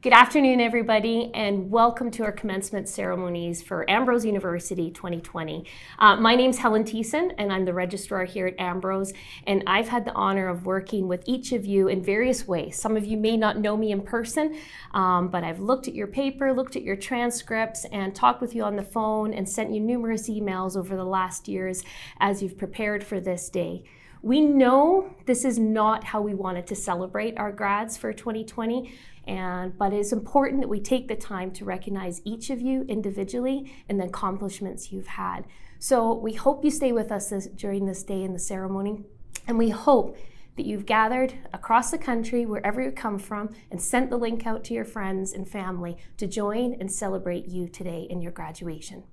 Good afternoon, everybody, and welcome to our commencement ceremonies for Ambrose University 2020. My name's Helen Thiessen, and I'm the registrar here at Ambrose, and I've had the honor of working with each of you in various ways. Some of you may not know me in person, but I've looked at your paper, looked at your transcripts, and talked with you on the phone and sent you numerous emails over the last years as you've prepared for this day. We know this is not how we wanted to celebrate our grads for 2020, but it's important that we take the time to recognize each of you individually and the accomplishments you've had. So we hope you stay with us during this day in the ceremony, and we hope that you've gathered across the country, wherever you come from, and sent the link out to your friends and family to join and celebrate you today in your graduation.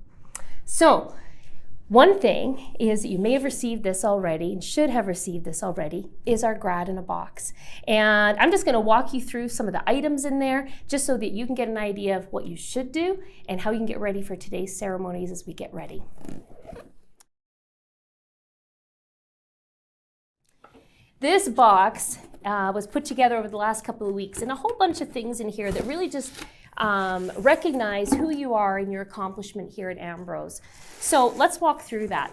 So, one thing is that you may have received this already and should have received this already is our grad in a box. And I'm just going to walk you through some of the items in there just so that you can get an idea of what you should do and how you can get ready for today's ceremonies as we get ready. This box was put together over the last couple of weeks, and a whole bunch of things in here that really just recognize who you are and your accomplishment here at Ambrose. So let's walk through that.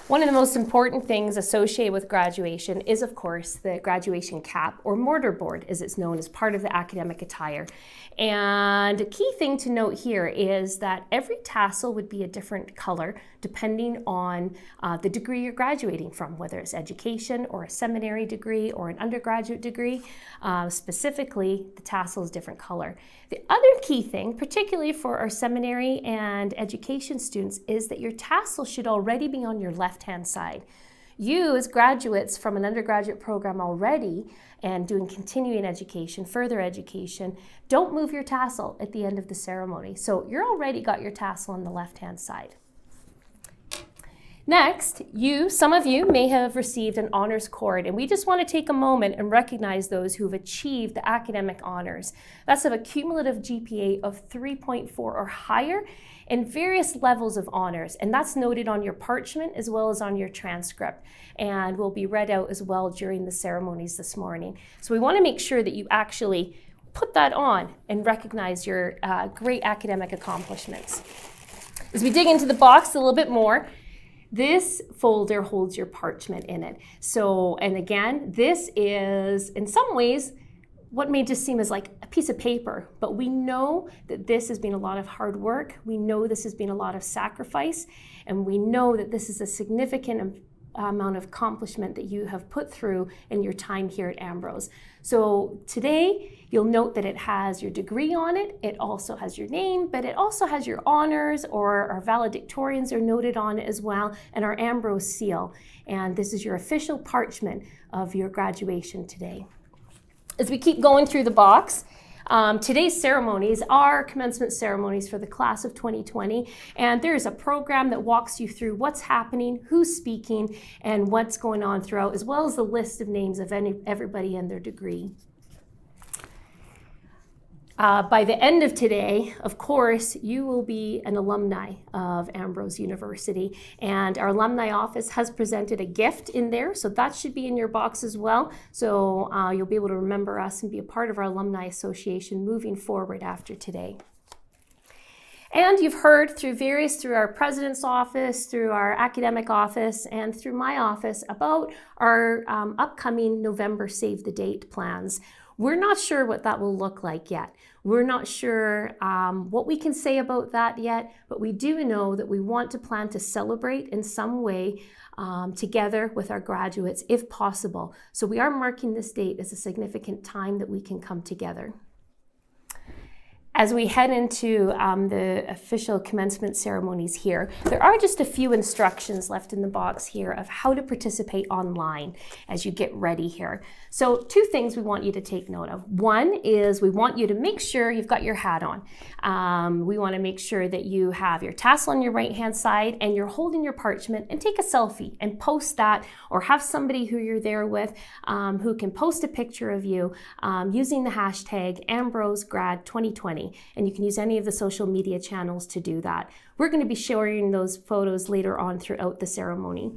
One of the most important things associated with graduation is, of course, the graduation cap, or mortarboard as it's known, as part of the academic attire. And a key thing to note here is that every tassel would be a different color depending on the degree you're graduating from, whether it's education or a seminary degree or an undergraduate degree. Specifically, the tassel is different color. The other key thing, particularly for our seminary and education students, is that your tassel should already be on your left-hand side. You, as graduates from an undergraduate program already and doing continuing education, further education, don't move your tassel at the end of the ceremony. So you're already got your tassel on the left-hand side. Next, some of you may have received an honors cord, and we just want to take a moment and recognize those who've achieved the academic honors. That's of a cumulative GPA of 3.4 or higher in various levels of honors, and that's noted on your parchment as well as on your transcript, and will be read out as well during the ceremonies this morning. So we want to make sure that you actually put that on and recognize your great academic accomplishments. As we dig into the box a little bit more, this folder holds your parchment in it. So, and again, this is in some ways what may just seem as like a piece of paper, but we know that this has been a lot of hard work. We know this has been a lot of sacrifice, and we know that this is a significant amount of accomplishment that you have put through in your time here at Ambrose. So today, you'll note that it has your degree on it. It also has your name, but it also has your honors, or our valedictorians are noted on it as well, and our Ambrose seal. And this is your official parchment of your graduation today. As we keep going through the box, today's ceremonies are commencement ceremonies for the class of 2020, and there's a program that walks you through what's happening, who's speaking, and what's going on throughout, as well as the list of names of everybody and their degree. By the end of today, of course, you will be an alumni of Ambrose University, and our alumni office has presented a gift in there, so that should be in your box as well. So you'll be able to remember us and be a part of our alumni association moving forward after today. And you've heard through our president's office, through our academic office, and through my office about our upcoming November Save the Date plans. We're not sure what that will look like yet. We're not sure what we can say about that yet, but we do know that we want to plan to celebrate in some way together with our graduates, if possible. So we are marking this date as a significant time that we can come together. As we head into the official commencement ceremonies here, there are just a few instructions left in the box here of how to participate online as you get ready here. So two things we want you to take note of. One is we want you to make sure you've got your hat on. We want to make sure that you have your tassel on your right-hand side and you're holding your parchment, and take a selfie and post that, or have somebody who you're there with who can post a picture of you using the hashtag AmbroseGrad2020. And you can use any of the social media channels to do that. We're going to be sharing those photos later on throughout the ceremony.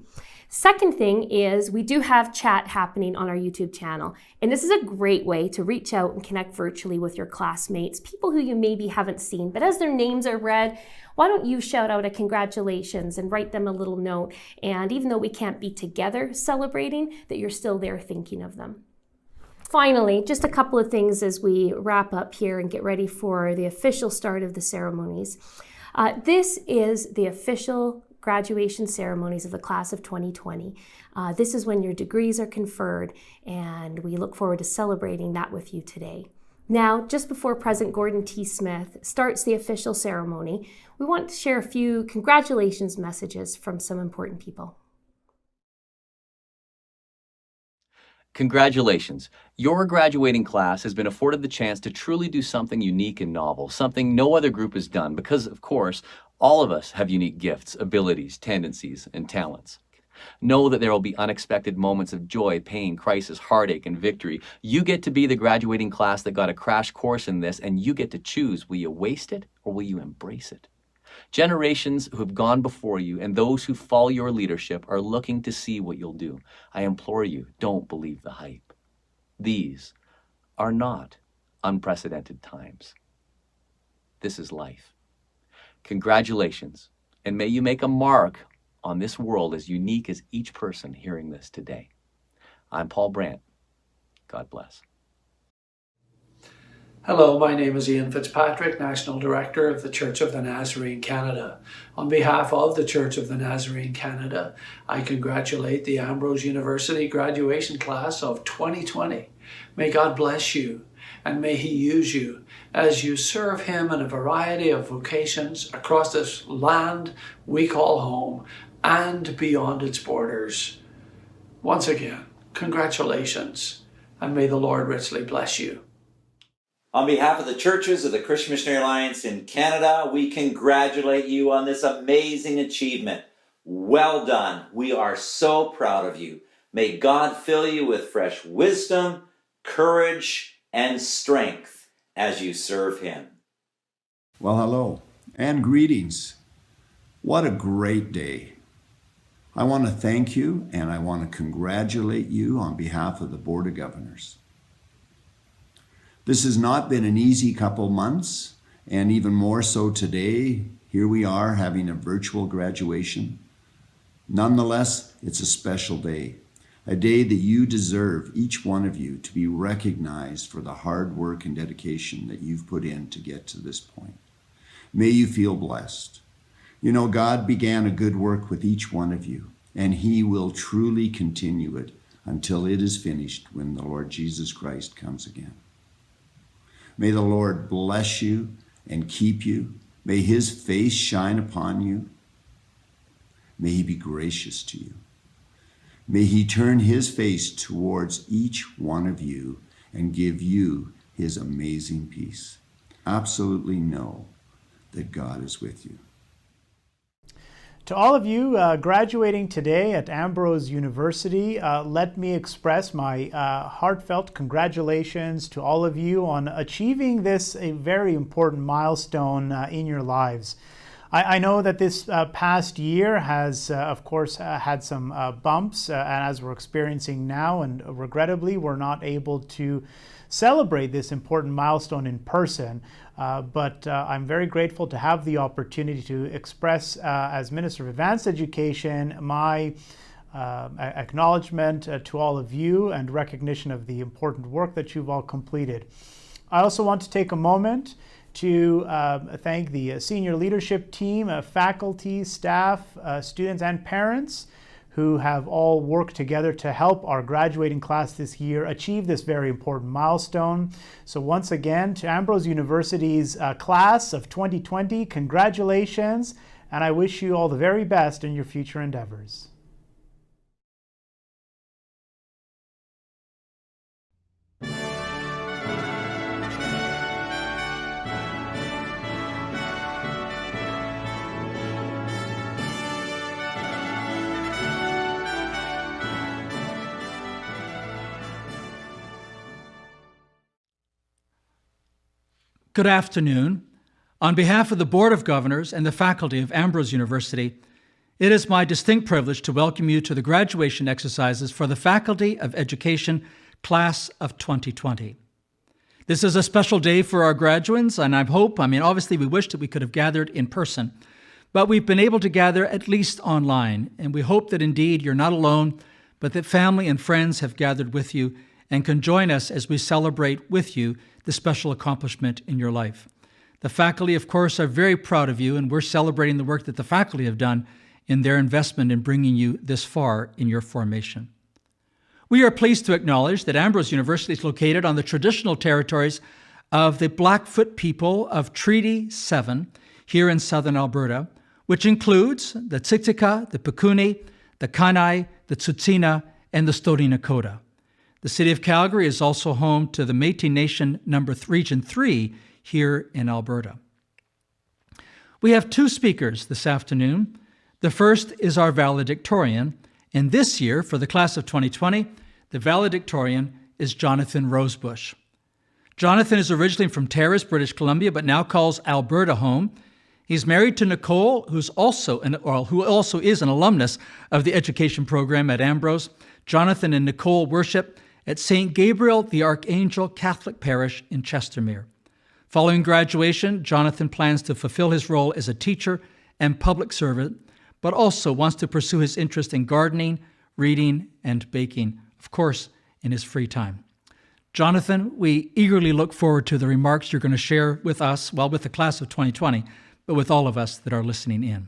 Second thing is we do have chat happening on our YouTube channel. And this is a great way to reach out and connect virtually with your classmates, people who you maybe haven't seen, but as their names are read, why don't you shout out a congratulations and write them a little note? And even though we can't be together celebrating, that you're still there thinking of them. Finally, just a couple of things as we wrap up here and get ready for the official start of the ceremonies. This is the official graduation ceremonies of the class of 2020. This is when your degrees are conferred, and we look forward to celebrating that with you today. Now, just before President Gordon T. Smith starts the official ceremony, we want to share a few congratulations messages from some important people. Congratulations. Your graduating class has been afforded the chance to truly do something unique and novel, something no other group has done because, of course, all of us have unique gifts, abilities, tendencies, and talents. Know that there will be unexpected moments of joy, pain, crisis, heartache, and victory. You get to be the graduating class that got a crash course in this, and you get to choose, will you waste it or will you embrace it? Generations who have gone before you and those who follow your leadership are looking to see what you'll do. I implore you, don't believe the hype. These are not unprecedented times. This is life. Congratulations, and may you make a mark on this world as unique as each person hearing this today. I'm Paul Brandt. God bless. Hello, my name is Ian Fitzpatrick, National Director of the Church of the Nazarene Canada. On behalf of the Church of the Nazarene Canada, I congratulate the Ambrose University graduation class of 2020. May God bless you, and may He use you as you serve Him in a variety of vocations across this land we call home and beyond its borders. Once again, congratulations, and may the Lord richly bless you. On behalf of the churches of the Christian Missionary Alliance in Canada, we congratulate you on this amazing achievement. Well done. We are so proud of you. May God fill you with fresh wisdom, courage, and strength as you serve Him. Well, hello and greetings. What a great day. I want to thank you and I want to congratulate you on behalf of the Board of Governors. This has not been an easy couple months, and even more so today. Here we are having a virtual graduation. Nonetheless, it's a special day, a day that you deserve, each one of you, to be recognized for the hard work and dedication that you've put in to get to this point. May you feel blessed. You know, God began a good work with each one of you, and He will truly continue it until it is finished when the Lord Jesus Christ comes again. May the Lord bless you and keep you. May His face shine upon you. May He be gracious to you. May He turn His face towards each one of you and give you His amazing peace. Absolutely know that God is with you. To all of you graduating today at Ambrose University, let me express my heartfelt congratulations to all of you on achieving this a very important milestone in your lives. I know that this past year has, of course, had some bumps, as we're experiencing now, and regrettably, we're not able to celebrate this important milestone in person. But I'm very grateful to have the opportunity to express, as Minister of Advanced Education, my acknowledgement to all of you and recognition of the important work that you've all completed. I also want to take a moment to thank the senior leadership team, faculty, staff, students, and parents who have all worked together to help our graduating class this year achieve this very important milestone. So once again, to Ambrose University's class of 2020, congratulations, and I wish you all the very best in your future endeavors. Good afternoon. On behalf of the Board of Governors and the faculty of Ambrose University, It is my distinct privilege to welcome you to the graduation exercises for the Faculty of Education Class of 2020. This is a special day for our graduates, and obviously we wish that we could have gathered in person, but we've been able to gather at least online, and we hope that indeed you're not alone, but that family and friends have gathered with you and can join us as we celebrate with you the special accomplishment in your life. The faculty, of course, are very proud of you, and we're celebrating the work that the faculty have done in their investment in bringing you this far in your formation. We are pleased to acknowledge that Ambrose University is located on the traditional territories of the Blackfoot people of Treaty 7 here in southern Alberta, which includes the Siksika, the Pikuni, the Kainai, the Tsuut'ina, and the Stoney Nakoda. The city of Calgary is also home to the Métis Nation Region 3 here in Alberta. We have two speakers this afternoon. The first is our valedictorian, and this year, for the class of 2020, the valedictorian is Jonathan Rosebush. Jonathan is originally from Terrace, British Columbia, but now calls Alberta home. He's married to Nicole, who also is an alumnus of the education program at Ambrose. Jonathan and Nicole worship at St. Gabriel the Archangel Catholic Parish in Chestermere. Following graduation, Jonathan plans to fulfill his role as a teacher and public servant, but also wants to pursue his interest in gardening, reading, and baking, of course, in his free time. Jonathan, we eagerly look forward to the remarks you're going to share with us, with the class of 2020, but with all of us that are listening in.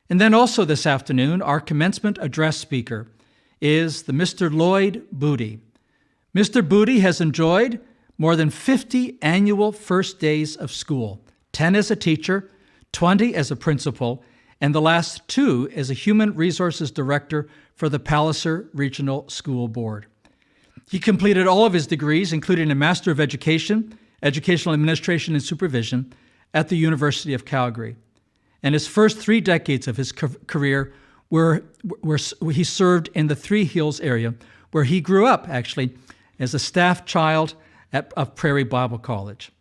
And then also this afternoon, our commencement address speaker is the Mr. Lloyd Booty. Mr. Booty has enjoyed more than 50 annual first days of school, 10 as a teacher, 20 as a principal, and the last 2 as a Human Resources Director for the Palliser Regional School Board. He completed all of his degrees, including a Master of Education, Educational Administration and Supervision, at the University of Calgary. And his first 3 decades of his career he served in the Three Hills area, where he grew up, actually, as a staff child of Prairie Bible College.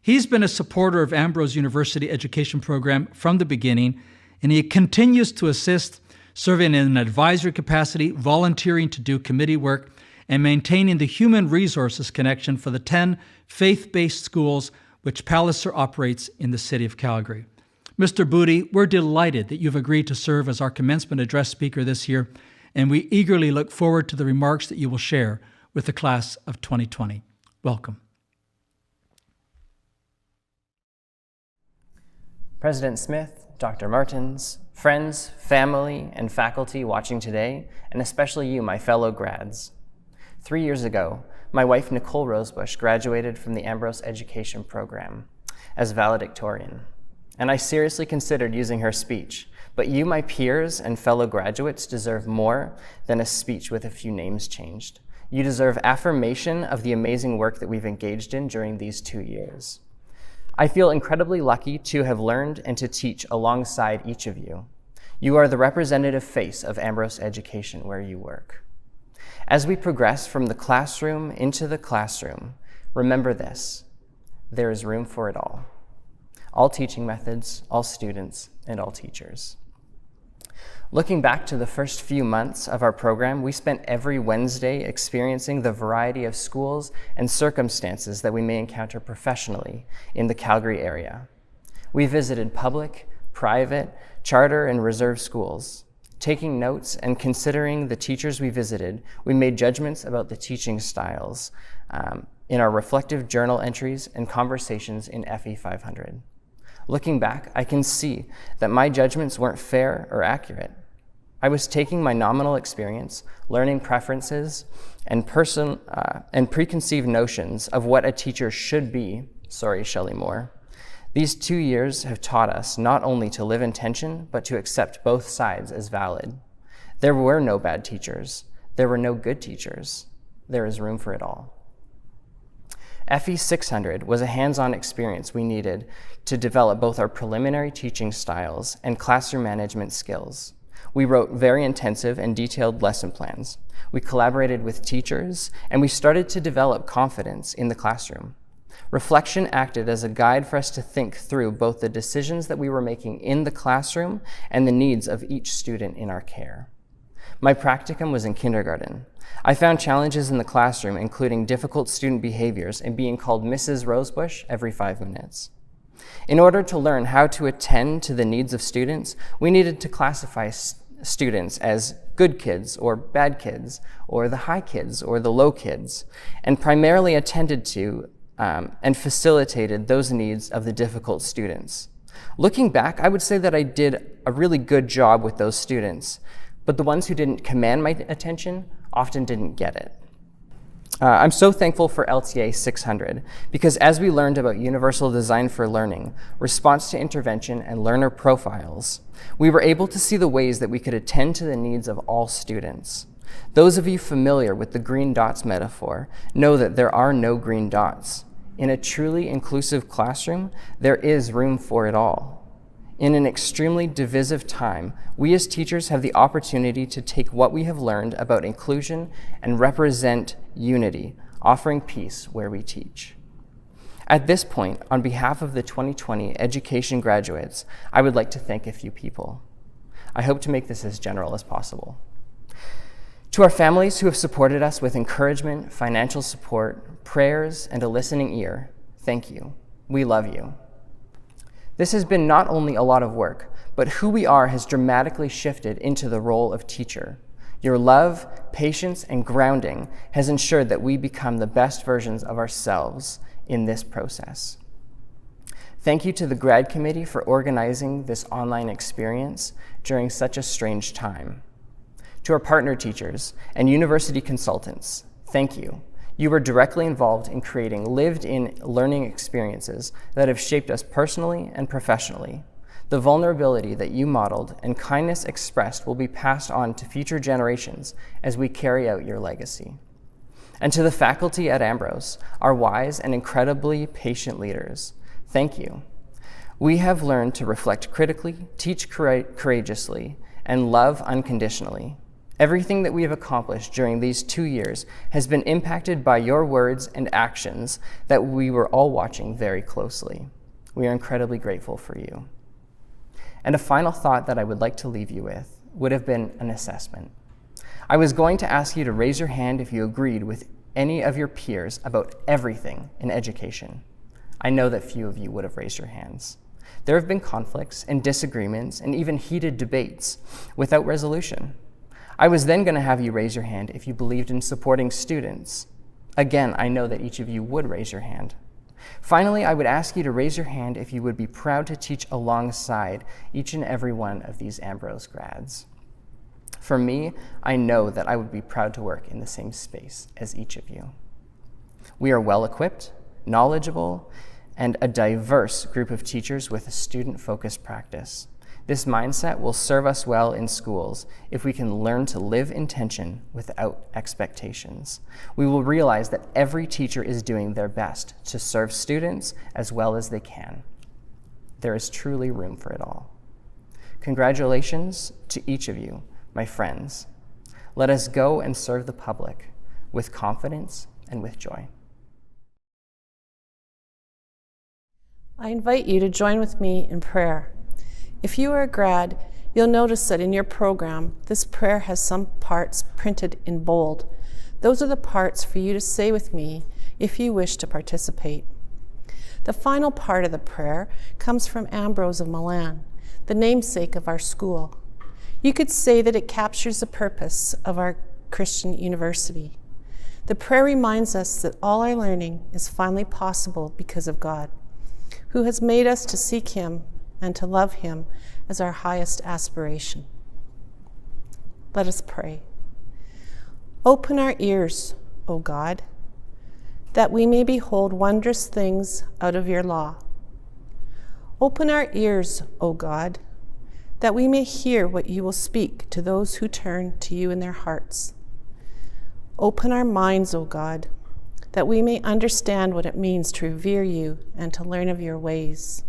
He's been a supporter of Ambrose University education program from the beginning, and he continues to assist, serving in an advisory capacity, volunteering to do committee work, and maintaining the human resources connection for the 10 faith-based schools which Palliser operates in the city of Calgary. Mr. Booty, we're delighted that you've agreed to serve as our commencement address speaker this year, and we eagerly look forward to the remarks that you will share with the class of 2020. Welcome. President Smith, Dr. Martins, friends, family, and faculty watching today, and especially you, my fellow grads. 3 years ago, my wife, Nicole Rosebush, graduated from the Ambrose Education Program as valedictorian, and I seriously considered using her speech, but you, my peers and fellow graduates, deserve more than a speech with a few names changed. You deserve affirmation of the amazing work that we've engaged in during these 2 years. I feel incredibly lucky to have learned and to teach alongside each of you. You are the representative face of Ambrose Education where you work. As we progress from the classroom into the classroom, remember this: there is room for it all. All teaching methods, all students, and all teachers. Looking back to the first few months of our program, we spent every Wednesday experiencing the variety of schools and circumstances that we may encounter professionally in the Calgary area. We visited public, private, charter, and reserve schools. Taking notes and considering the teachers we visited, we made judgments about the teaching styles in our reflective journal entries and conversations in FE 500. Looking back, I can see that my judgments weren't fair or accurate. I was taking my nominal experience, learning preferences, and preconceived notions of what a teacher should be. Sorry, Shelley Moore. These 2 years have taught us not only to live in tension, but to accept both sides as valid. There were no bad teachers. There were no good teachers. There is room for it all. FE 600 was a hands-on experience we needed to develop both our preliminary teaching styles and classroom management skills. We wrote very intensive and detailed lesson plans. We collaborated with teachers, and we started to develop confidence in the classroom. Reflection acted as a guide for us to think through both the decisions that we were making in the classroom and the needs of each student in our care. My practicum was in kindergarten. I found challenges in the classroom, including difficult student behaviors and being called Mrs. Rosebush every 5 minutes. In order to learn how to attend to the needs of students, we needed to classify students as good kids or bad kids, or the high kids or the low kids, and primarily attended to and facilitated those needs of the difficult students. Looking back, I would say that I did a really good job with those students, but the ones who didn't command my attention often didn't get it. I'm so thankful for LTA 600 because as we learned about universal design for learning, response to intervention, and learner profiles, we were able to see the ways that we could attend to the needs of all students. Those of you familiar with the green dots metaphor know that there are no green dots. In a truly inclusive classroom, there is room for it all. In an extremely divisive time, we as teachers have the opportunity to take what we have learned about inclusion and represent unity, offering peace where we teach. At this point, on behalf of the 2020 education graduates, I would like to thank a few people. I hope to make this as general as possible. To our families who have supported us with encouragement, financial support, prayers, and a listening ear, thank you. We love you. This has been not only a lot of work, but who we are has dramatically shifted into the role of teacher. Your love, patience, and grounding has ensured that we become the best versions of ourselves in this process. Thank you to the grad committee for organizing this online experience during such a strange time. To our partner teachers and university consultants, thank you. You were directly involved in creating lived-in learning experiences that have shaped us personally and professionally. The vulnerability that you modeled and kindness expressed will be passed on to future generations as we carry out your legacy. And to the faculty at Ambrose, our wise and incredibly patient leaders, thank you. We have learned to reflect critically, teach courageously, and love unconditionally. Everything that we have accomplished during these 2 years has been impacted by your words and actions that we were all watching very closely. We are incredibly grateful for you. And a final thought that I would like to leave you with would have been an assessment. I was going to ask you to raise your hand if you agreed with any of your peers about everything in education. I know that few of you would have raised your hands. There have been conflicts and disagreements and even heated debates without resolution. I was then going to have you raise your hand if you believed in supporting students. Again, I know that each of you would raise your hand. Finally, I would ask you to raise your hand if you would be proud to teach alongside each and every one of these Ambrose grads. For me, I know that I would be proud to work in the same space as each of you. We are well-equipped, knowledgeable, and a diverse group of teachers with a student-focused practice. This mindset will serve us well in schools if we can learn to live in tension without expectations. We will realize that every teacher is doing their best to serve students as well as they can. There is truly room for it all. Congratulations to each of you, my friends. Let us go and serve the public with confidence and with joy. I invite you to join with me in prayer. If you are a grad, you'll notice that in your program, this prayer has some parts printed in bold. Those are the parts for you to say with me if you wish to participate. The final part of the prayer comes from Ambrose of Milan, the namesake of our school. You could say that it captures the purpose of our Christian university. The prayer reminds us that all our learning is finally possible because of God, who has made us to seek Him and to love Him as our highest aspiration. Let us pray. Open our ears, O God, that we may behold wondrous things out of your law. Open our ears, O God, that we may hear what you will speak to those who turn to you in their hearts. Open our minds, O God, that we may understand what it means to revere you and to learn of your ways.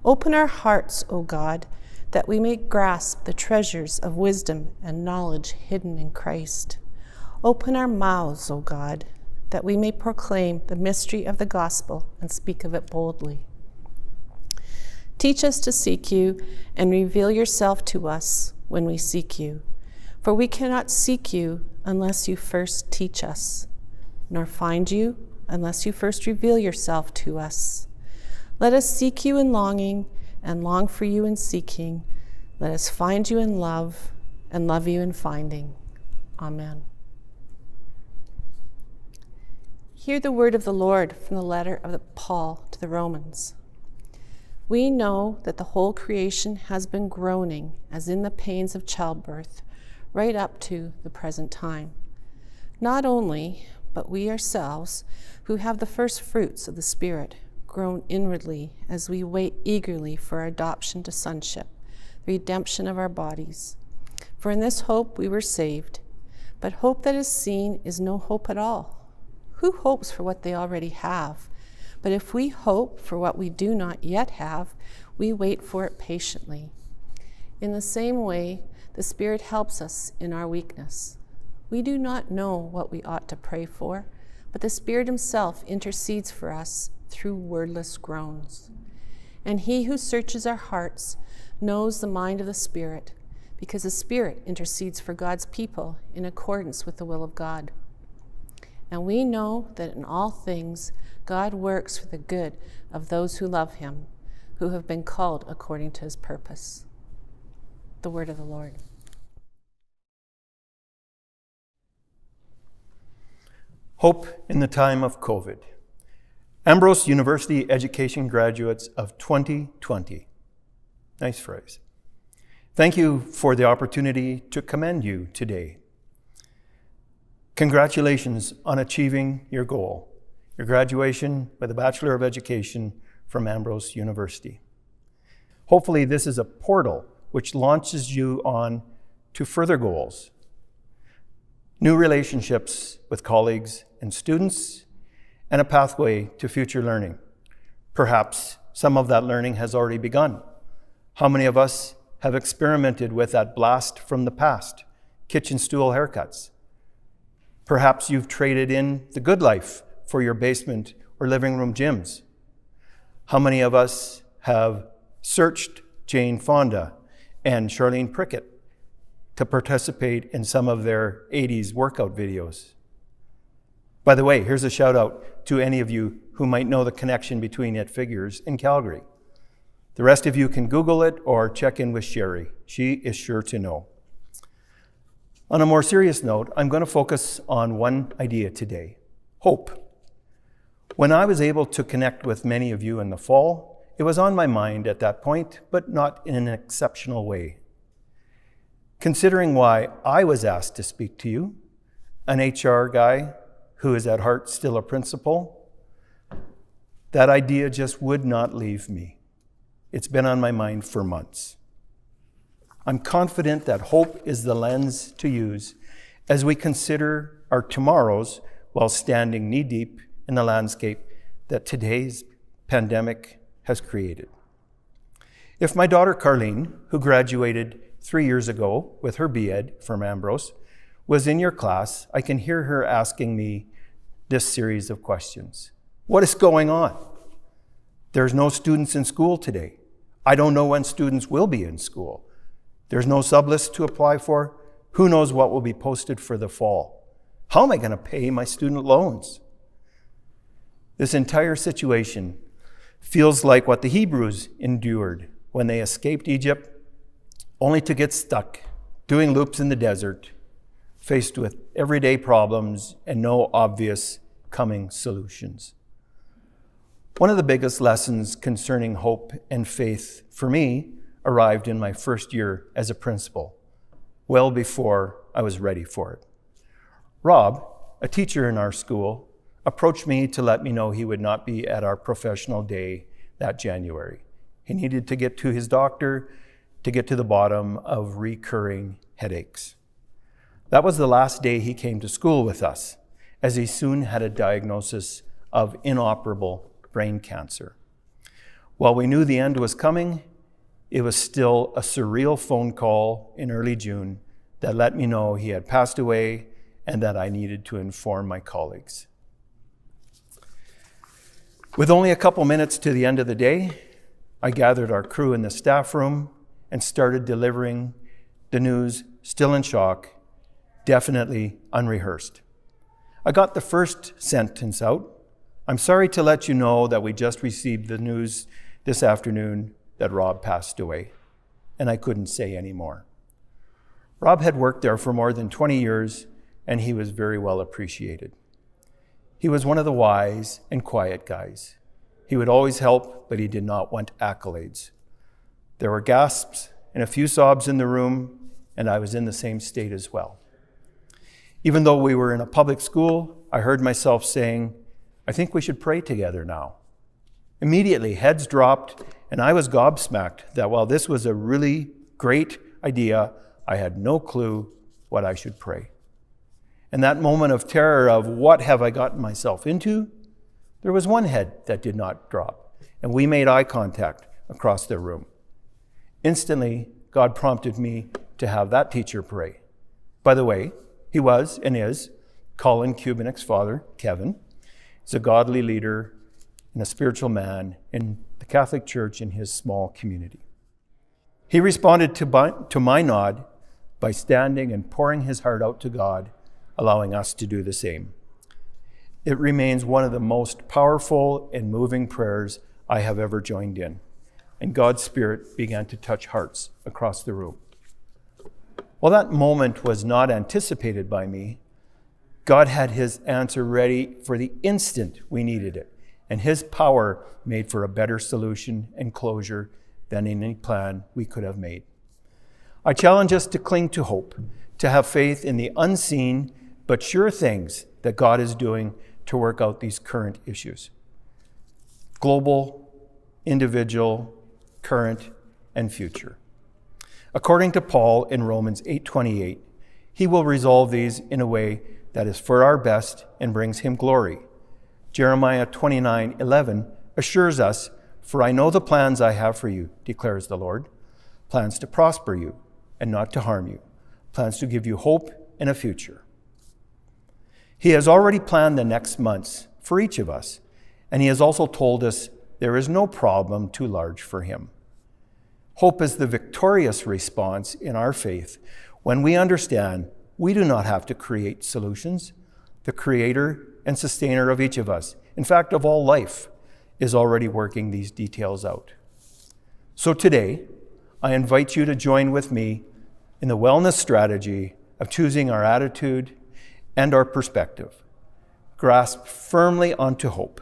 Open our hearts, O God, that we may grasp the treasures of wisdom and knowledge hidden in Christ. Open our mouths, O God, that we may proclaim the mystery of the gospel and speak of it boldly. Teach us to seek you and reveal yourself to us when we seek you. For we cannot seek you unless you first teach us, nor find you unless you first reveal yourself to us. Let us seek you in longing and long for you in seeking. Let us find you in love and love you in finding. Amen. Hear the word of the Lord from the letter of Paul to the Romans. We know that the whole creation has been groaning as in the pains of childbirth, right up to the present time. Not only, but we ourselves, who have the first fruits of the Spirit, groan inwardly as we wait eagerly for our adoption to sonship, the redemption of our bodies. For in this hope we were saved. But hope that is seen is no hope at all. Who hopes for what they already have? But if we hope for what we do not yet have, we wait for it patiently. In the same way, the Spirit helps us in our weakness. We do not know what we ought to pray for, but the Spirit himself intercedes for us through wordless groans. And he who searches our hearts knows the mind of the Spirit, because the Spirit intercedes for God's people in accordance with the will of God. And we know that in all things God works for the good of those who love him, who have been called according to his purpose. The word of the Lord. Hope in the time of COVID. Ambrose University Education graduates of 2020. Nice phrase. Thank you for the opportunity to commend you today. Congratulations on achieving your goal, your graduation with a Bachelor of Education from Ambrose University. Hopefully this is a portal which launches you on to further goals, new relationships with colleagues and students, and a pathway to future learning. Perhaps some of that learning has already begun. How many of us have experimented with that blast from the past, kitchen stool haircuts? Perhaps you've traded in the good life for your basement or living room gyms. How many of us have searched Jane Fonda and Charlene Prickett to participate in some of their 80s workout videos? By the way, here's a shout out to any of you who might know the connection between It Figures and Calgary. The rest of you can Google it or check in with Sherry. She is sure to know. On a more serious note, I'm going to focus on one idea today, hope. When I was able to connect with many of you in the fall, it was on my mind at that point, but not in an exceptional way. Considering why I was asked to speak to you, an HR guy who is at heart still a principal, that idea just would not leave me. It's been on my mind for months. I'm confident that hope is the lens to use as we consider our tomorrows while standing knee-deep in the landscape that today's pandemic has created. If my daughter Carlene, who graduated 3 years ago with her B.Ed from Ambrose, was in your class, I can hear her asking me this series of questions. What is going on? There's no students in school today. I don't know when students will be in school. There's no sublist to apply for. Who knows what will be posted for the fall? How am I going to pay my student loans? This entire situation feels like what the Hebrews endured when they escaped Egypt, only to get stuck doing loops in the desert, faced with everyday problems and no obvious coming solutions. One of the biggest lessons concerning hope and faith for me arrived in my first year as a principal, well before I was ready for it. Rob, a teacher in our school, approached me to let me know he would not be at our professional day that January. He needed to get to his doctor to get to the bottom of recurring headaches. That was the last day he came to school with us, as he soon had a diagnosis of inoperable brain cancer. While we knew the end was coming, it was still a surreal phone call in early June that let me know he had passed away and that I needed to inform my colleagues. With only a couple minutes to the end of the day, I gathered our crew in the staff room and started delivering the news, still in shock, definitely unrehearsed. I got the first sentence out. I'm sorry to let you know that we just received the news this afternoon that Rob passed away. And I couldn't say any more. Rob had worked there for more than 20 years, and he was very well appreciated. He was one of the wise and quiet guys. He would always help, but he did not want accolades. There were gasps and a few sobs in the room, and I was in the same state as well. Even though we were in a public school, I heard myself saying, I think we should pray together now. Immediately, heads dropped, and I was gobsmacked that while this was a really great idea, I had no clue what I should pray. In that moment of terror of what have I gotten myself into, there was one head that did not drop, and we made eye contact across the room. Instantly, God prompted me to have that teacher pray. By the way, he was and is Colin Kubinick's father, Kevin. He's a godly leader and a spiritual man in the Catholic Church in his small community. He responded to my nod by standing and pouring his heart out to God, allowing us to do the same. It remains one of the most powerful and moving prayers I have ever joined in, and God's Spirit began to touch hearts across the room. While that moment was not anticipated by me, God had his answer ready for the instant we needed it, and his power made for a better solution and closure than any plan we could have made. I challenge us to cling to hope, to have faith in the unseen but sure things that God is doing to work out these current issues. Global, individual, current, and future. According to Paul in Romans 8:28, he will resolve these in a way that is for our best and brings him glory. Jeremiah 29:11 assures us, "For I know the plans I have for you, declares the Lord, plans to prosper you and not to harm you, plans to give you hope and a future." He has already planned the next months for each of us, and he has also told us there is no problem too large for him. Hope is the victorious response in our faith when we understand we do not have to create solutions. The creator and sustainer of each of us, in fact of all life, is already working these details out. So today, I invite you to join with me in the wellness strategy of choosing our attitude and our perspective. Grasp firmly onto hope.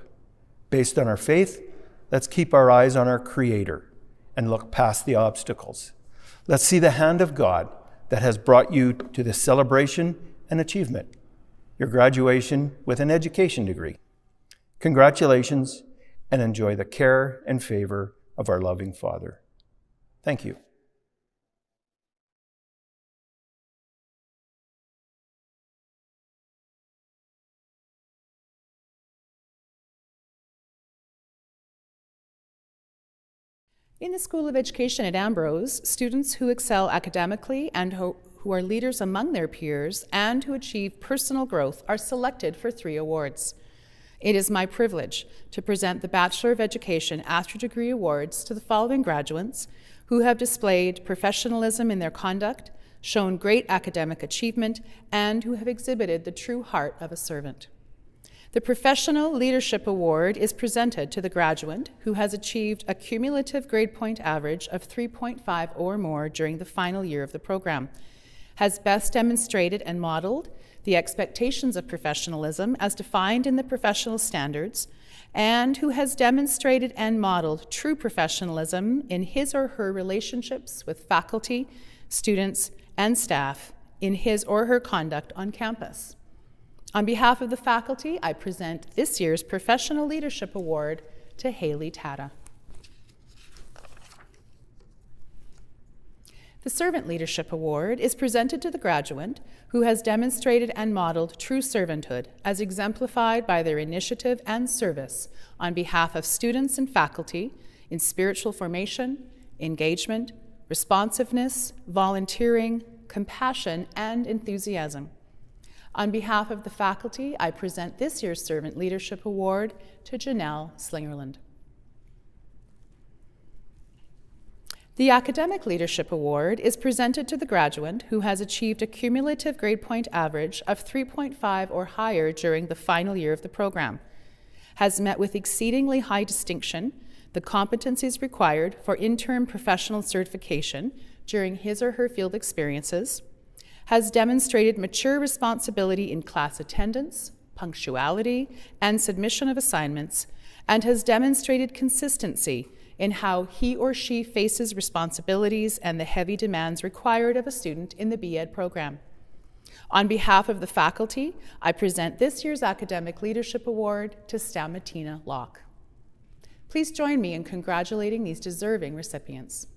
Based on our faith, let's keep our eyes on our Creator and look past the obstacles. Let's see the hand of God that has brought you to this celebration and achievement, your graduation with an education degree. Congratulations, and enjoy the care and favor of our loving Father. Thank you. In the School of Education at Ambrose, students who excel academically and who are leaders among their peers and who achieve personal growth are selected for 3 awards. It is my privilege to present the Bachelor of Education After Degree Awards to the following graduates who have displayed professionalism in their conduct, shown great academic achievement, and who have exhibited the true heart of a servant. The Professional Leadership Award is presented to the graduate who has achieved a cumulative grade point average of 3.5 or more during the final year of the program, has best demonstrated and modeled the expectations of professionalism as defined in the professional standards, and who has demonstrated and modeled true professionalism in his or her relationships with faculty, students, and staff in his or her conduct on campus. On behalf of the faculty, I present this year's Professional Leadership Award to Haley Tata. The Servant Leadership Award is presented to the graduate who has demonstrated and modeled true servanthood as exemplified by their initiative and service on behalf of students and faculty in spiritual formation, engagement, responsiveness, volunteering, compassion, and enthusiasm. On behalf of the faculty, I present this year's Servant Leadership Award to Janelle Slingerland. The Academic Leadership Award is presented to the graduate who has achieved a cumulative grade point average of 3.5 or higher during the final year of the program, has met with exceedingly high distinction the competencies required for interim professional certification during his or her field experiences, has demonstrated mature responsibility in class attendance, punctuality, and submission of assignments, and has demonstrated consistency in how he or she faces responsibilities and the heavy demands required of a student in the B.Ed program. On behalf of the faculty, I present this year's Academic Leadership Award to Stamatina Locke. Please join me in congratulating these deserving recipients.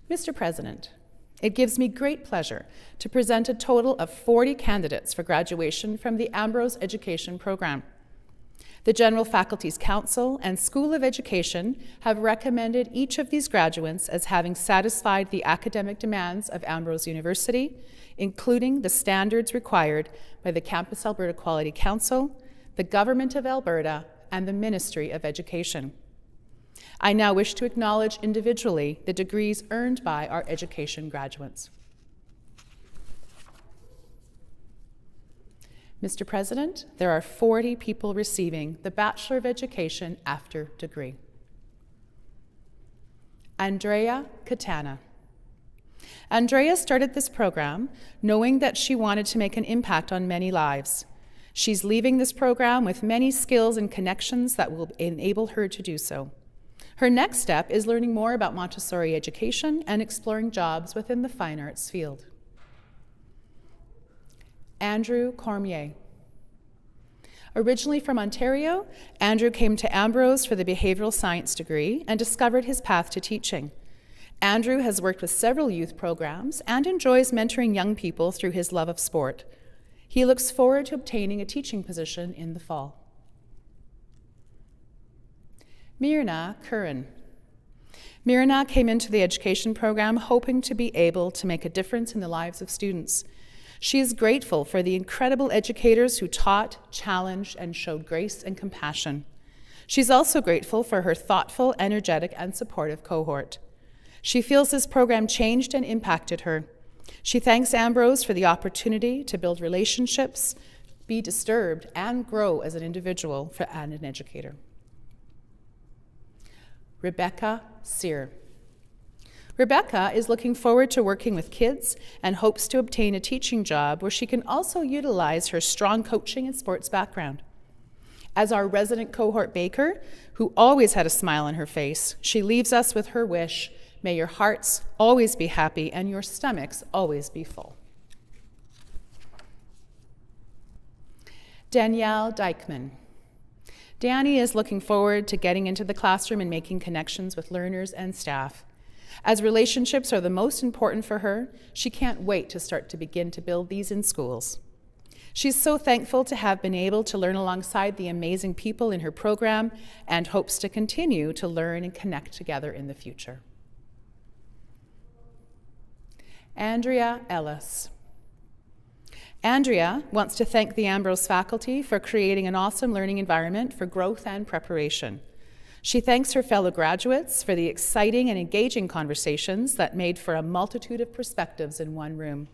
Mr. President, it gives me great pleasure to present a total of 40 candidates for graduation from the Ambrose Education Program. The General Faculty's Council and School of Education have recommended each of these graduates as having satisfied the academic demands of Ambrose University, including the standards required by the Campus Alberta Quality Council, the Government of Alberta, and the Ministry of Education. I now wish to acknowledge individually the degrees earned by our education graduates. Mr. President, there are 40 people receiving the Bachelor of Education after degree. Andrea Katana. Andrea started this program knowing that she wanted to make an impact on many lives. She's leaving this program with many skills and connections that will enable her to do so. Her next step is learning more about Montessori education and exploring jobs within the fine arts field. Andrew Cormier. Originally from Ontario, Andrew came to Ambrose for the behavioral science degree and discovered his path to teaching. Andrew has worked with several youth programs and enjoys mentoring young people through his love of sport. He looks forward to obtaining a teaching position in the fall. Mirna Curran. Mirna came into the education program hoping to be able to make a difference in the lives of students. She is grateful for the incredible educators who taught, challenged, and showed grace and compassion. She's also grateful for her thoughtful, energetic, and supportive cohort. She feels this program changed and impacted her. She thanks Ambrose for the opportunity to build relationships, be disturbed, and grow as an individual and an educator. Rebecca Sear. Rebecca is looking forward to working with kids and hopes to obtain a teaching job where she can also utilize her strong coaching and sports background. As our resident cohort baker, who always had a smile on her face, she leaves us with her wish, may your hearts always be happy and your stomachs always be full. Danielle Dykman. Danny is looking forward to getting into the classroom and making connections with learners and staff. As relationships are the most important for her, she can't wait to begin to build these in schools. She's so thankful to have been able to learn alongside the amazing people in her program and hopes to continue to learn and connect together in the future. Andrea Ellis. Andrea wants to thank the Ambrose faculty for creating an awesome learning environment for growth and preparation. She thanks her fellow graduates for the exciting and engaging conversations that made for a multitude of perspectives in one room.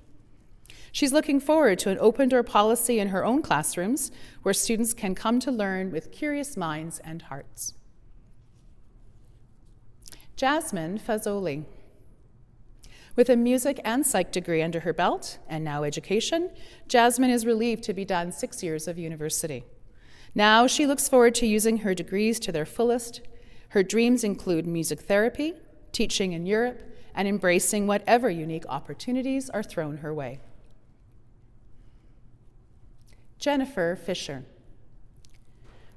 She's looking forward to an open door policy in her own classrooms where students can come to learn with curious minds and hearts. Jasmine Fazoli. With a music and psych degree under her belt, and now education, Jasmine is relieved to be done 6 years of university. Now she looks forward to using her degrees to their fullest. Her dreams include music therapy, teaching in Europe, and embracing whatever unique opportunities are thrown her way. Jennifer Fisher.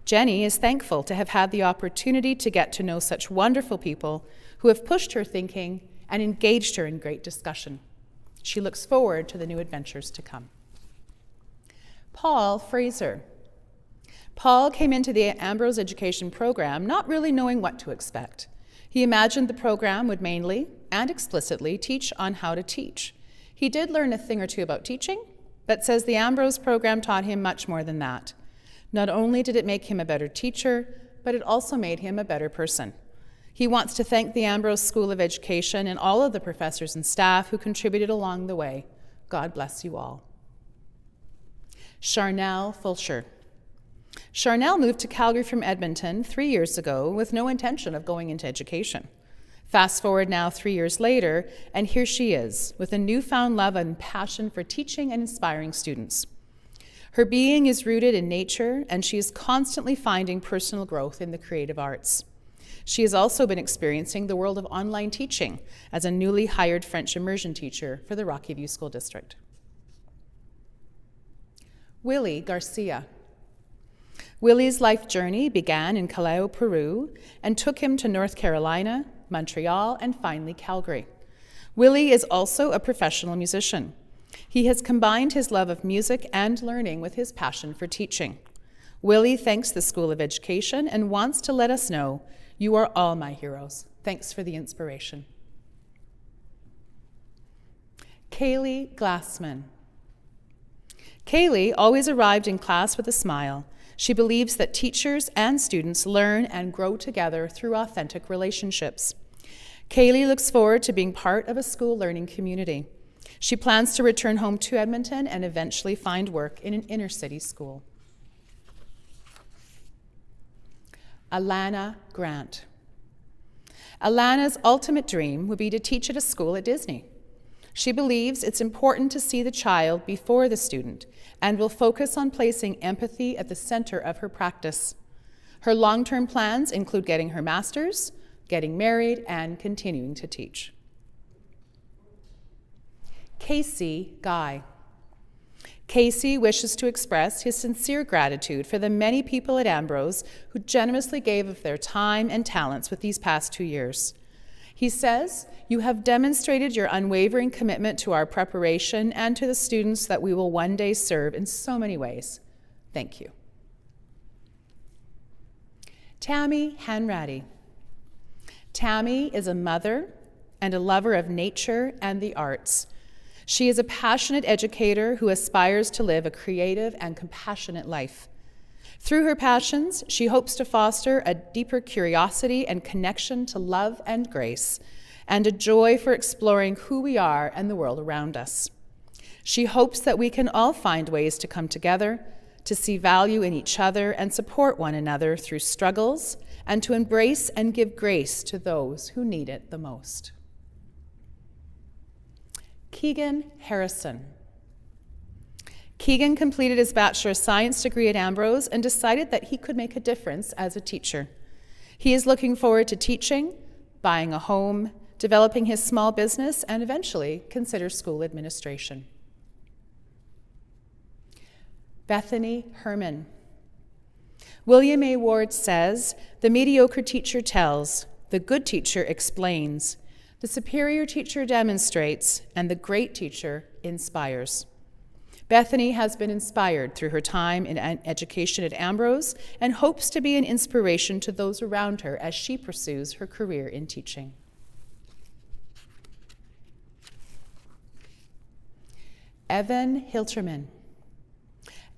Jenny is thankful to have had the opportunity to get to know such wonderful people who have pushed her thinking and engaged her in great discussion. She looks forward to the new adventures to come. Paul Fraser. Paul came into the Ambrose Education program not really knowing what to expect. He imagined the program would mainly and explicitly teach on how to teach. He did learn a thing or two about teaching, but says the Ambrose program taught him much more than that. Not only did it make him a better teacher, but it also made him a better person. He wants to thank the Ambrose School of Education and all of the professors and staff who contributed along the way. God bless you all. Charnel Fulcher. Charnel moved to Calgary from Edmonton 3 years ago with no intention of going into education. Fast forward now 3 years later, and here she is with a newfound love and passion for teaching and inspiring students. Her being is rooted in nature, and she is constantly finding personal growth in the creative arts. She has also been experiencing the world of online teaching as a newly hired French immersion teacher for the Rocky View School District. Willie Garcia. Willie's life journey began in Callao, Peru, and took him to North Carolina, Montreal, and finally Calgary. Willie is also a professional musician. He has combined his love of music and learning with his passion for teaching. Willie thanks the School of Education and wants to let us know, you are all my heroes. Thanks for the inspiration. Kaylee Glassman. Kaylee always arrived in class with a smile. She believes that teachers and students learn and grow together through authentic relationships. Kaylee looks forward to being part of a school learning community. She plans to return home to Edmonton and eventually find work in an inner-city school. Alana Grant. Alana's ultimate dream would be to teach at a school at Disney. She believes it's important to see the child before the student and will focus on placing empathy at the center of her practice. Her long-term plans include getting her master's, getting married, and continuing to teach. Casey Guy. Casey wishes to express his sincere gratitude for the many people at Ambrose who generously gave of their time and talents with these past 2 years. He says, you have demonstrated your unwavering commitment to our preparation and to the students that we will one day serve in so many ways. Thank you. Tammy Hanratty. Tammy is a mother and a lover of nature and the arts. She is a passionate educator who aspires to live a creative and compassionate life. Through her passions, she hopes to foster a deeper curiosity and connection to love and grace, and a joy for exploring who we are and the world around us. She hopes that we can all find ways to come together, to see value in each other and support one another through struggles, and to embrace and give grace to those who need it the most. Keegan Harrison. Keegan completed his Bachelor of Science degree at Ambrose and decided that he could make a difference as a teacher. He is looking forward to teaching, buying a home, developing his small business, and eventually consider school administration. Bethany Herman. William A. Ward says, the mediocre teacher tells, the good teacher explains, the superior teacher demonstrates, and the great teacher inspires. Bethany has been inspired through her time in education at Ambrose and hopes to be an inspiration to those around her as she pursues her career in teaching. Evan Hilterman.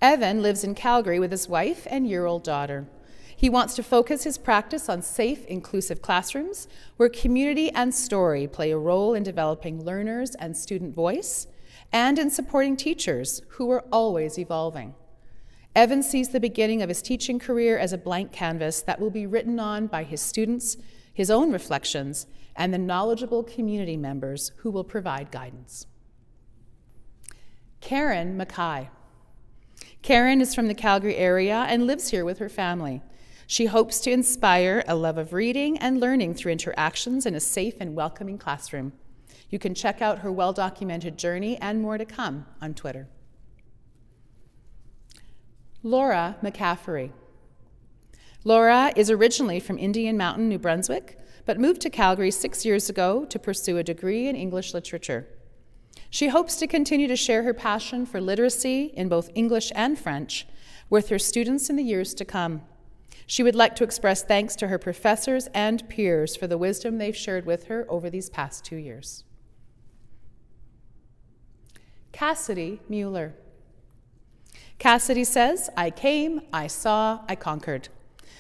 Evan lives in Calgary with his wife and year-old daughter. He wants to focus his practice on safe, inclusive classrooms where community and story play a role in developing learners and student voice, and in supporting teachers who are always evolving. Evan sees the beginning of his teaching career as a blank canvas that will be written on by his students, his own reflections, and the knowledgeable community members who will provide guidance. Karen Mackay. Karen is from the Calgary area and lives here with her family. She hopes to inspire a love of reading and learning through interactions in a safe and welcoming classroom. You can check out her well-documented journey and more to come on Twitter. Laura McCaffrey. Laura is originally from Indian Mountain, New Brunswick, but moved to Calgary 6 years ago to pursue a degree in English literature. She hopes to continue to share her passion for literacy in both English and French with her students in the years to come. She would like to express thanks to her professors and peers for the wisdom they've shared with her over these past 2 years. Cassidy Mueller. Cassidy says, "I came, I saw, I conquered."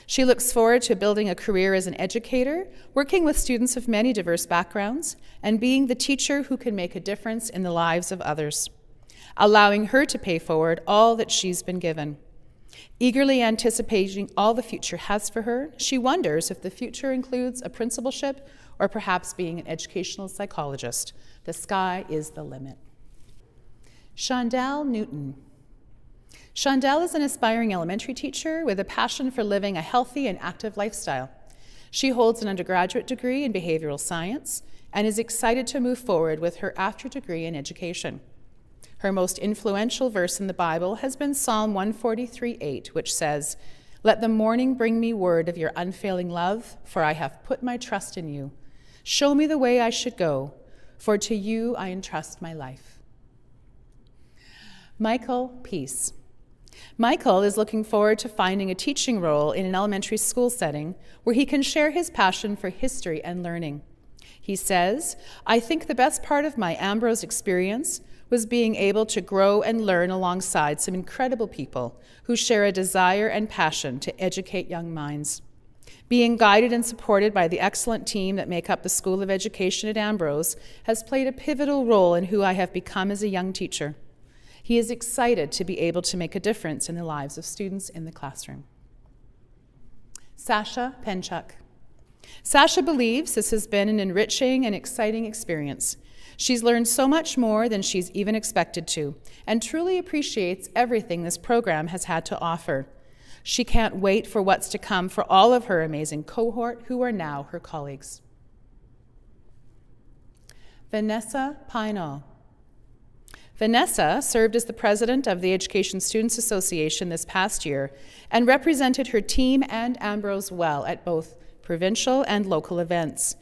She looks forward to building a career as an educator, working with students of many diverse backgrounds, and being the teacher who can make a difference in the lives of others, allowing her to pay forward all that she's been given. Eagerly anticipating all the future has for her, she wonders if the future includes a principalship or perhaps being an educational psychologist. The sky is the limit. Shondell Newton. Shondell is an aspiring elementary teacher with a passion for living a healthy and active lifestyle. She holds an undergraduate degree in behavioral science and is excited to move forward with her after degree in education. Her most influential verse in the Bible has been Psalm 143:8, which says, "Let the morning bring me word of your unfailing love, for I have put my trust in you. Show me the way I should go, for to you I entrust my life." Michael Peace. Michael is looking forward to finding a teaching role in an elementary school setting where he can share his passion for history and learning. He says, "I think the best part of my Ambrose experience was being able to grow and learn alongside some incredible people who share a desire and passion to educate young minds. Being guided and supported by the excellent team that make up the School of Education at Ambrose has played a pivotal role in who I have become as a young teacher." He is excited to be able to make a difference in the lives of students in the classroom. Sasha Penchuk. Sasha believes this has been an enriching and exciting experience. She's learned so much more than she's even expected to, and truly appreciates everything this program has had to offer. She can't wait for what's to come for all of her amazing cohort who are now her colleagues. Vanessa Pinal. Vanessa served as the president of the Education Students Association this past year and represented her team and Ambrose well at both provincial and local events.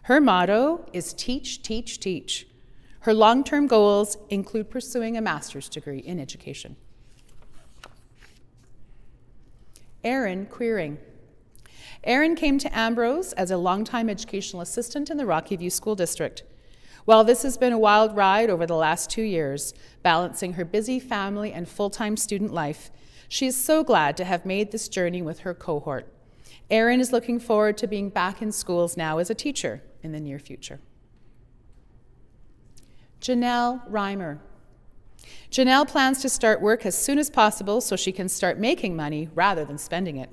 Her motto is teach, teach, teach. Her long-term goals include pursuing a master's degree in education. Erin Queering. Erin came to Ambrose as a longtime educational assistant in the Rocky View School District. While this has been a wild ride over the last 2 years, balancing her busy family and full-time student life, she is so glad to have made this journey with her cohort. Erin is looking forward to being back in schools now as a teacher in the near future. Janelle Reimer. Janelle plans to start work as soon as possible so she can start making money rather than spending it.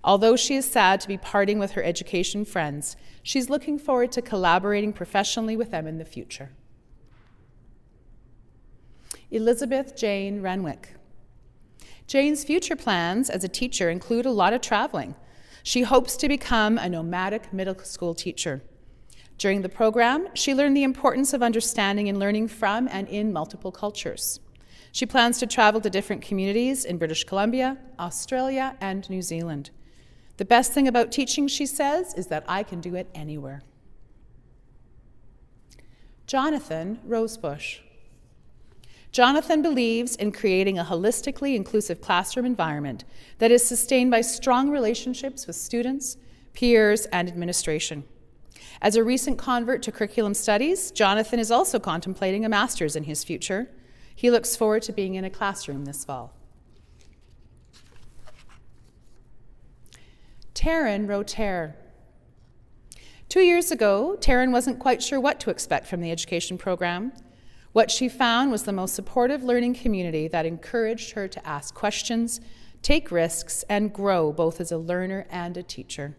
Although she is sad to be parting with her education friends, she's looking forward to collaborating professionally with them in the future. Elizabeth Jane Renwick. Jane's future plans as a teacher include a lot of traveling. She hopes to become a nomadic middle school teacher. During the program, she learned the importance of understanding and learning from and in multiple cultures. She plans to travel to different communities in British Columbia, Australia, and New Zealand. The best thing about teaching, she says, is that I can do it anywhere. Jonathan Rosebush. Jonathan believes in creating a holistically inclusive classroom environment that is sustained by strong relationships with students, peers, and administration. As a recent convert to curriculum studies, Jonathan is also contemplating a master's in his future. He looks forward to being in a classroom this fall. Taryn Rotere. 2 years ago, Taryn wasn't quite sure what to expect from the education program. What she found was the most supportive learning community that encouraged her to ask questions, take risks, and grow both as a learner and a teacher.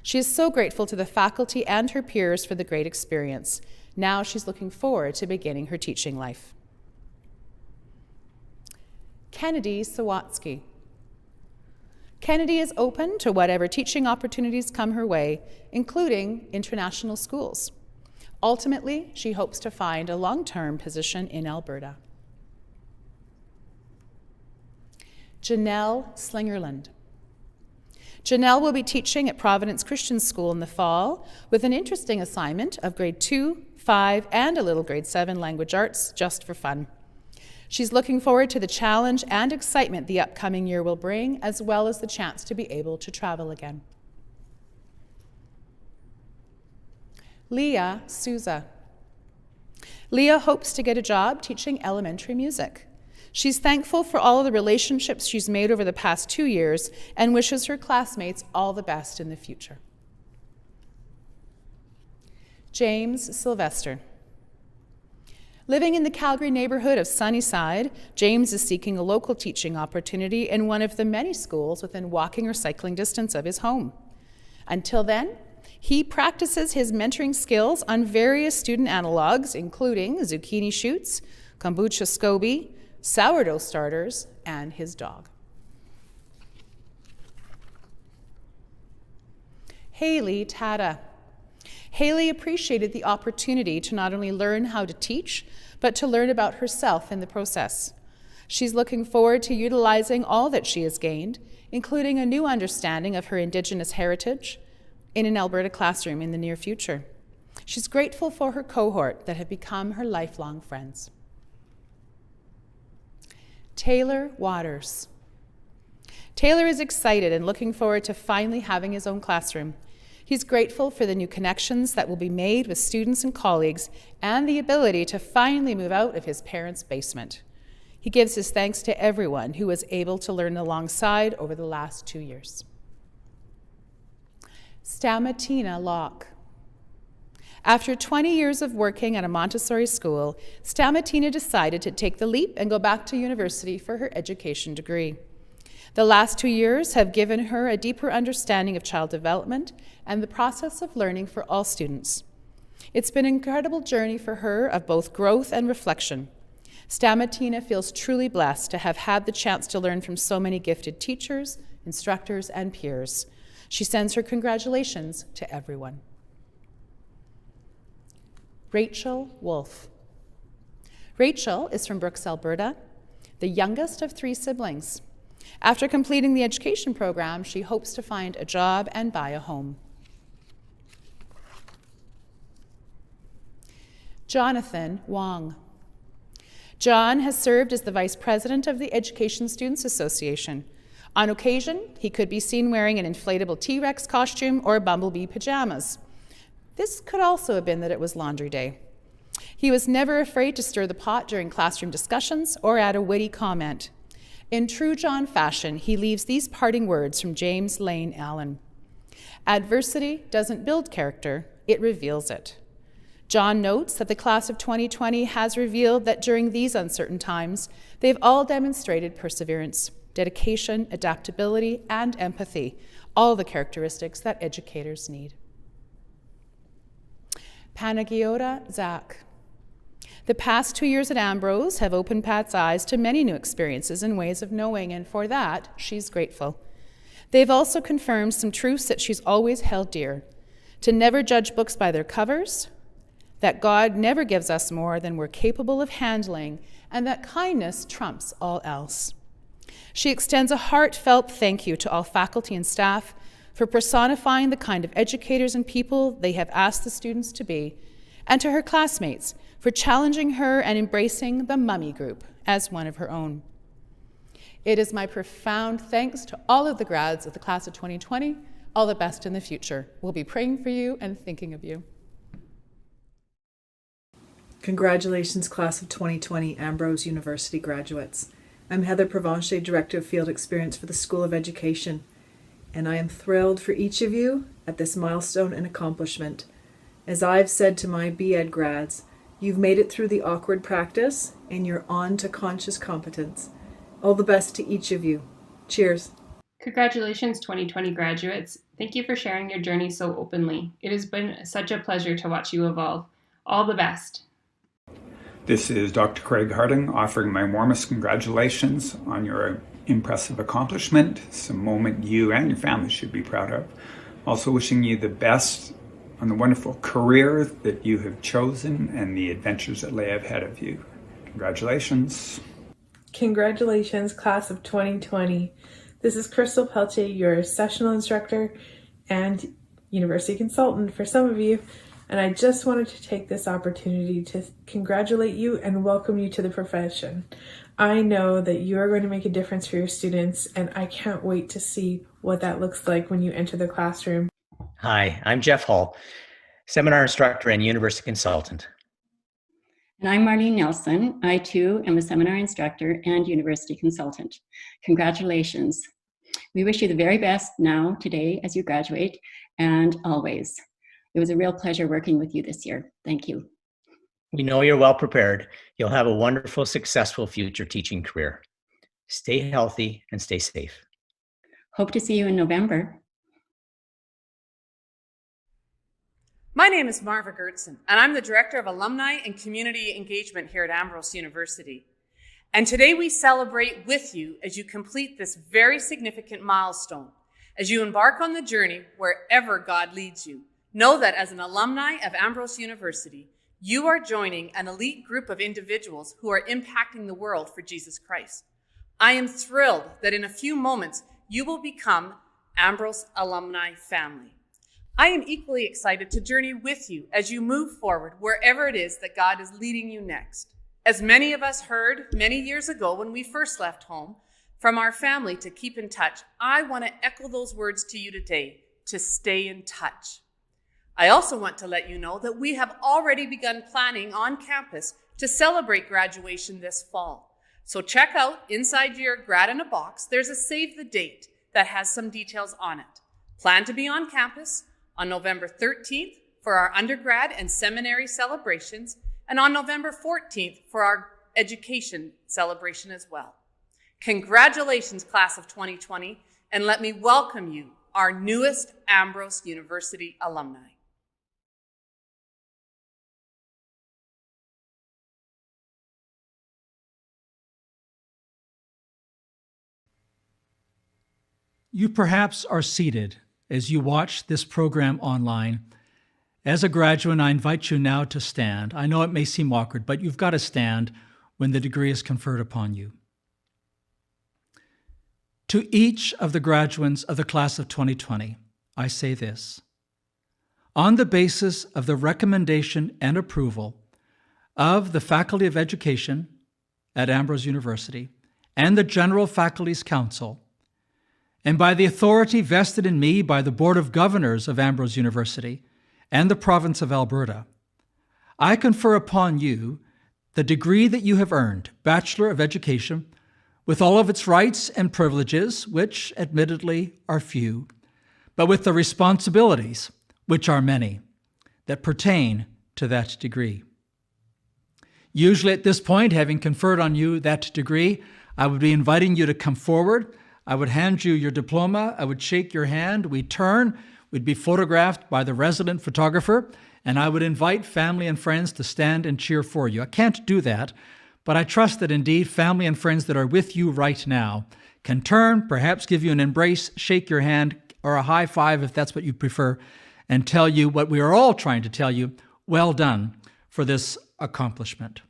She is so grateful to the faculty and her peers for the great experience. Now she's looking forward to beginning her teaching life. Kennedy Sawatsky. Kennedy is open to whatever teaching opportunities come her way, including international schools. Ultimately, she hopes to find a long-term position in Alberta. Janelle Slingerland. Janelle will be teaching at Providence Christian School in the fall with an interesting assignment of grade 2, 5, and a little grade 7 language arts just for fun. She's looking forward to the challenge and excitement the upcoming year will bring, as well as the chance to be able to travel again. Leah Souza. Leah hopes to get a job teaching elementary music. She's thankful for all of the relationships she's made over the past 2 years and wishes her classmates all the best in the future. James Sylvester. Living in the Calgary neighborhood of Sunnyside, James is seeking a local teaching opportunity in one of the many schools within walking or cycling distance of his home. Until then, he practices his mentoring skills on various student analogs, including zucchini shoots, kombucha SCOBY, sourdough starters, and his dog. Haley Tata. Haley appreciated the opportunity to not only learn how to teach, but to learn about herself in the process. She's looking forward to utilizing all that she has gained, including a new understanding of her Indigenous heritage, in an Alberta classroom in the near future. She's grateful for her cohort that have become her lifelong friends. Taylor Waters. Taylor is excited and looking forward to finally having his own classroom. He's grateful for the new connections that will be made with students and colleagues and the ability to finally move out of his parents' basement. He gives his thanks to everyone who was able to learn alongside over the last 2 years. Stamatina Locke. After 20 years of working at a Montessori school, Stamatina decided to take the leap and go back to university for her education degree. The last 2 years have given her a deeper understanding of child development and the process of learning for all students. It's been an incredible journey for her of both growth and reflection. Stamatina feels truly blessed to have had the chance to learn from so many gifted teachers, instructors, and peers. She sends her congratulations to everyone. Rachel Wolfe. Rachel is from Brooks, Alberta, the youngest of 3 siblings. After completing the education program, she hopes to find a job and buy a home. Jonathan Wong. John has served as the Vice President of the Education Students Association. On occasion, he could be seen wearing an inflatable T-Rex costume or bumblebee pajamas. This could also have been that it was laundry day. He was never afraid to stir the pot during classroom discussions or add a witty comment. In true John fashion, he leaves these parting words from James Lane Allen. Adversity doesn't build character, it reveals it. John notes that the class of 2020 has revealed that during these uncertain times, they've all demonstrated perseverance, dedication, adaptability, and empathy, all the characteristics that educators need. Panagiota Zach. The past 2 years at Ambrose have opened Pat's eyes to many new experiences and ways of knowing, and for that, she's grateful. They've also confirmed some truths that she's always held dear: to never judge books by their covers, that God never gives us more than we're capable of handling, and that kindness trumps all else. She extends a heartfelt thank you to all faculty and staff for personifying the kind of educators and people they have asked the students to be, and to her classmates for challenging her and embracing the Mummy Group as one of her own. It is my profound thanks to all of the grads of the class of 2020. All the best in the future. We'll be praying for you and thinking of you. Congratulations, class of 2020 Ambrose University graduates. I'm Heather Provencher, Director of Field Experience for the School of Education, and I am thrilled for each of you at this milestone and accomplishment. As I've said to my BEd grads, you've made it through the awkward practice and you're on to conscious competence. All the best to each of you. Cheers. Congratulations, 2020 graduates. Thank you for sharing your journey so openly. It has been such a pleasure to watch you evolve. All the best. This is Dr. Craig Harding offering my warmest congratulations on your impressive accomplishment. It's a moment you and your family should be proud of. Also wishing you the best on the wonderful career that you have chosen and the adventures that lay ahead of you. Congratulations. Congratulations, class of 2020. This is Crystal Peltier, your sessional instructor and university consultant for some of you. and I just wanted to take this opportunity to congratulate you and welcome you to the profession. I know that you are going to make a difference for your students, and I can't wait to see what that looks like when you enter the classroom. Hi, I'm Jeff Hall, seminar instructor and university consultant. And I'm Marlene Nelson. I too am a seminar instructor and university consultant. Congratulations. We wish you the very best now, today, as you graduate, and always. It was a real pleasure working with you this year. Thank you. We know you're well prepared. You'll have a wonderful, successful future teaching career. Stay healthy and stay safe. Hope to see you in November. My name is Marva Gertson, and I'm the Director of Alumni and Community Engagement here at Ambrose University. And today we celebrate with you as you complete this very significant milestone, as you embark on the journey wherever God leads you. Know that as an alumni of Ambrose University, you are joining an elite group of individuals who are impacting the world for Jesus Christ. I am thrilled that in a few moments, you will become Ambrose alumni family. I am equally excited to journey with you as you move forward wherever it is that God is leading you next. As many of us heard many years ago when we first left home from our family to keep in touch, I want to echo those words to you today, to stay in touch. I also want to let you know that we have already begun planning on campus to celebrate graduation this fall. So check out inside your Grad in a Box, there's a save the date that has some details on it. Plan to be on campus on November 13th for our undergrad and seminary celebrations, and on November 14th for our education celebration as well. Congratulations, class of 2020, and let me welcome you, our newest Ambrose University alumni. You perhaps are seated as you watch this program online. As a graduate, I invite you now to stand. I know it may seem awkward, but you've got to stand when the degree is conferred upon you. To each of the graduates of the class of 2020, I say this. On the basis of the recommendation and approval of the Faculty of Education at Ambrose University and the General Faculty's Council, and by the authority vested in me by the Board of Governors of Ambrose University and the Province of Alberta, I confer upon you the degree that you have earned, Bachelor of Education, with all of its rights and privileges, which admittedly are few, but with the responsibilities, which are many, that pertain to that degree. Usually at this point, having conferred on you that degree, I would be inviting you to come forward. I would hand you your diploma, I would shake your hand, we'd turn, we'd be photographed by the resident photographer, and I would invite family and friends to stand and cheer for you. I can't do that, but I trust that indeed family and friends that are with you right now can turn, perhaps give you an embrace, shake your hand, or a high five if that's what you prefer, and tell you what we are all trying to tell you, well done for this accomplishment.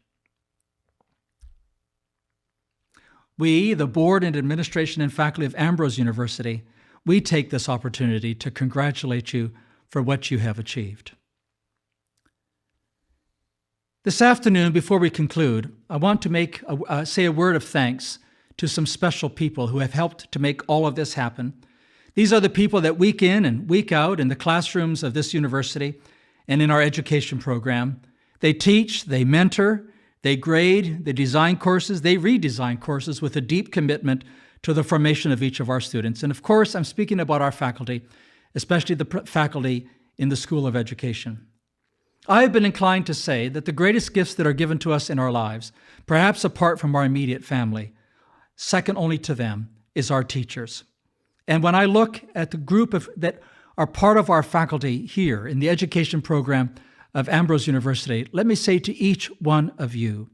We, the board and administration and faculty of Ambrose University, we take this opportunity to congratulate you for what you have achieved. This afternoon, before we conclude, I want to say a word of thanks to some special people who have helped to make all of this happen. These are the people that week in and week out in the classrooms of this university and in our education program. They teach, they mentor, they grade, they design courses, they redesign courses with a deep commitment to the formation of each of our students. And of course, I'm speaking about our faculty, especially the faculty in the School of Education. I have been inclined to say that the greatest gifts that are given to us in our lives, perhaps apart from our immediate family, second only to them, is our teachers. And when I look at the group that are part of our faculty here in the education program of Ambrose University, let me say to each one of you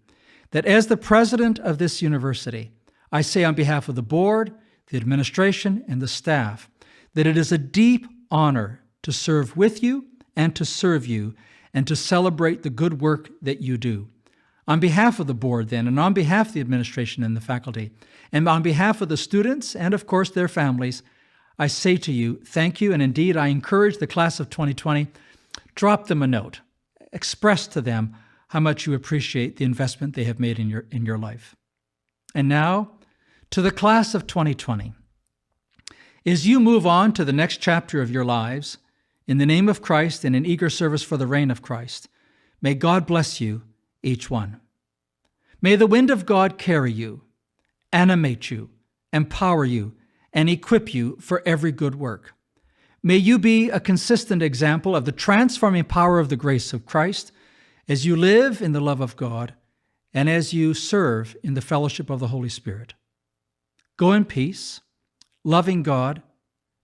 that as the president of this university, I say on behalf of the board, the administration, and the staff, that it is a deep honor to serve with you and to serve you and to celebrate the good work that you do. On behalf of the board then, and on behalf of the administration and the faculty, and on behalf of the students and of course their families, I say to you, thank you, and indeed I encourage the class of 2020 drop them a note. Express to them how much you appreciate the investment they have made in your life. And now, to the class of 2020. As you move on to the next chapter of your lives, in the name of Christ and in eager service for the reign of Christ, may God bless you, each one. May the wind of God carry you, animate you, empower you, and equip you for every good work. May you be a consistent example of the transforming power of the grace of Christ as you live in the love of God and as you serve in the fellowship of the Holy Spirit. Go in peace, loving God,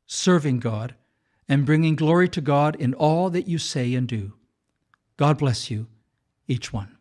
serving God, and bringing glory to God in all that you say and do. God bless you, each one.